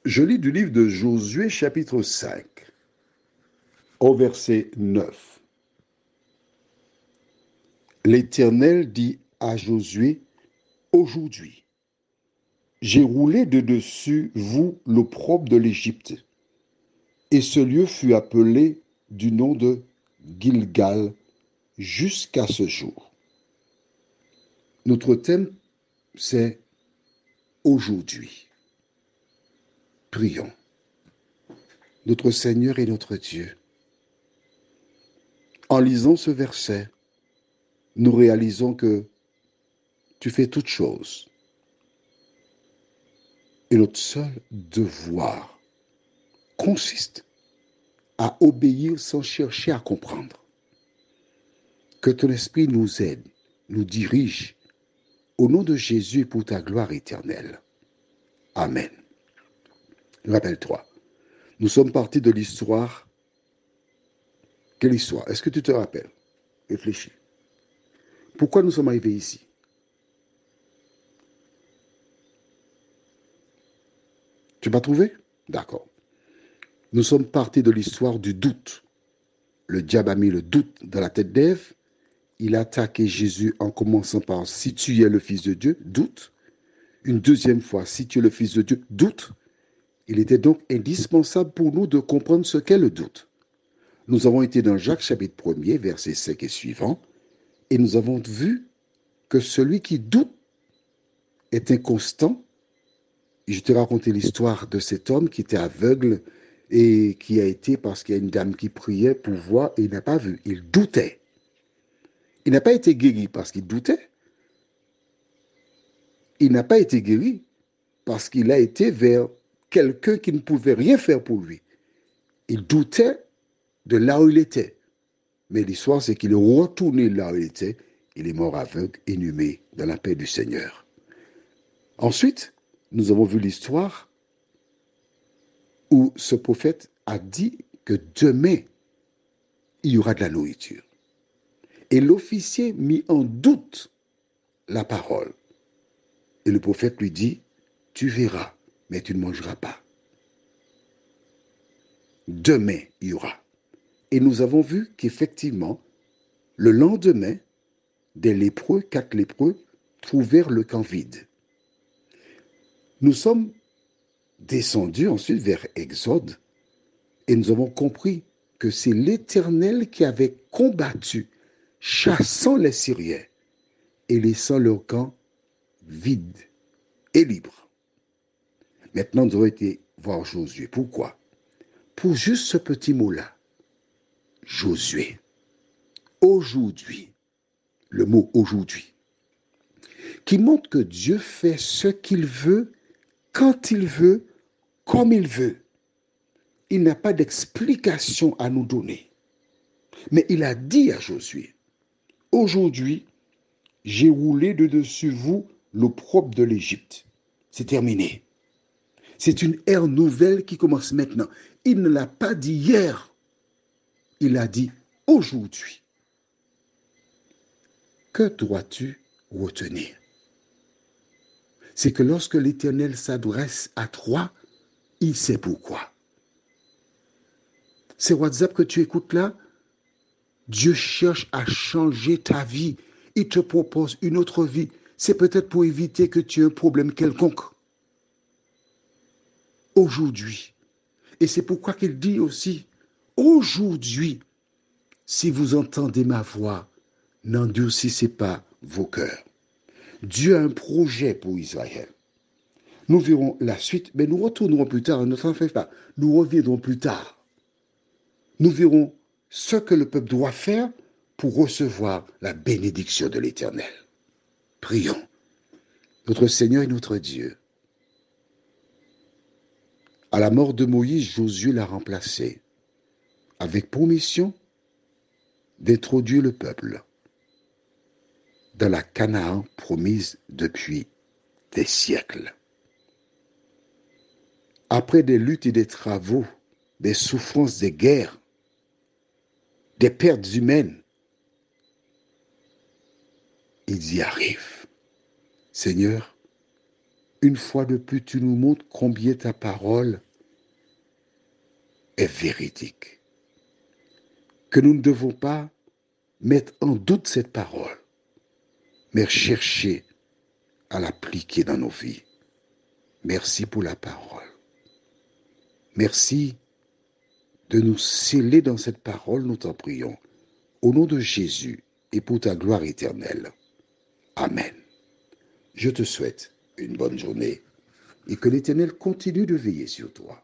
Je lis du livre de Josué chapitre 5 au verset 9. L'Éternel dit à Josué, aujourd'hui, j'ai roulé de dessus vous l'opprobre de l'Égypte. Et ce lieu fut appelé du nom de Gilgal jusqu'à ce jour. Notre thème, c'est aujourd'hui. Prions. Notre Seigneur et notre Dieu, en lisant ce verset, nous réalisons que tu fais toutes choses. Et notre seul devoir consiste à obéir sans chercher à comprendre. Que ton esprit nous aide, nous dirige, au nom de Jésus pour ta gloire éternelle. Amen. Rappelle-toi, nous sommes partis de l'histoire. Quelle histoire? Est-ce que tu te rappelles? Réfléchis. Pourquoi nous sommes arrivés ici? Tu m'as trouvé? D'accord. Nous sommes partis de l'histoire du doute. Le diable a mis le doute dans la tête d'Ève. Il a attaqué Jésus en commençant par si tu es le Fils de Dieu, doute. Une deuxième fois, si tu es le Fils de Dieu, doute. Il était donc indispensable pour nous de comprendre ce qu'est le doute. Nous avons été dans Jacques chapitre 1er, verset 5 et suivant, et nous avons vu que celui qui doute est inconstant. Je t'ai raconté l'histoire de cet homme qui était aveugle et qui a été parce qu'il y a une dame qui priait pour voir et il n'a pas vu. Il doutait. Il n'a pas été guéri parce qu'il doutait. Il n'a pas été guéri parce qu'il a été vers quelqu'un qui ne pouvait rien faire pour lui. Il doutait de là où il était. Mais l'histoire, c'est qu'il est retourné là où il était. Il est mort aveugle, inhumé dans la paix du Seigneur. Ensuite, nous avons vu l'histoire où ce prophète a dit que demain, il y aura de la nourriture. Et l'officier mit en doute la parole. Et le prophète lui dit, tu verras, mais tu ne mangeras pas. Demain, il y aura. Et nous avons vu qu'effectivement, le lendemain, des lépreux, 4 lépreux, trouvèrent le camp vide. Nous sommes descendus ensuite vers Exode et nous avons compris que c'est l'Éternel qui avait combattu, chassant les Syriens et laissant leur camp vide et libre. Maintenant, nous avons été voir Josué. Pourquoi? Pour juste ce petit mot-là, Josué. Aujourd'hui, le mot aujourd'hui, qui montre que Dieu fait ce qu'il veut, quand il veut, comme il veut. Il n'a pas d'explication à nous donner. Mais il a dit à Josué, aujourd'hui, j'ai roulé de dessus vous l'opprobre de l'Égypte. C'est terminé. C'est une ère nouvelle qui commence maintenant. Il ne l'a pas dit hier. Il a dit aujourd'hui. Que dois-tu retenir? C'est que lorsque l'Éternel s'adresse à toi, il sait pourquoi. C'est WhatsApp que tu écoutes là. Dieu cherche à changer ta vie. Il te propose une autre vie. C'est peut-être pour éviter que tu aies un problème quelconque. Aujourd'hui. Et c'est pourquoi qu'il dit aussi, aujourd'hui, si vous entendez ma voix, n'endurcissez pas vos cœurs. Dieu a un projet pour Israël. Nous verrons la suite, mais nous retournerons plus tard, ne t'en fais pas. Nous reviendrons plus tard. Nous verrons ce que le peuple doit faire pour recevoir la bénédiction de l'Éternel. Prions. Notre Seigneur et notre Dieu. À la mort de Moïse, Josué l'a remplacé, avec pour mission d'introduire le peuple dans la Canaan promise depuis des siècles. Après des luttes et des travaux, des souffrances, des guerres, des pertes humaines, ils y arrivent. Seigneur, une fois de plus, tu nous montres combien ta parole est véridique. Que nous ne devons pas mettre en doute cette parole, mais chercher à l'appliquer dans nos vies. Merci pour la parole. Merci de nous sceller dans cette parole, nous t'en prions. Au nom de Jésus et pour ta gloire éternelle. Amen. Je te souhaite une bonne journée et que l'Éternel continue de veiller sur toi.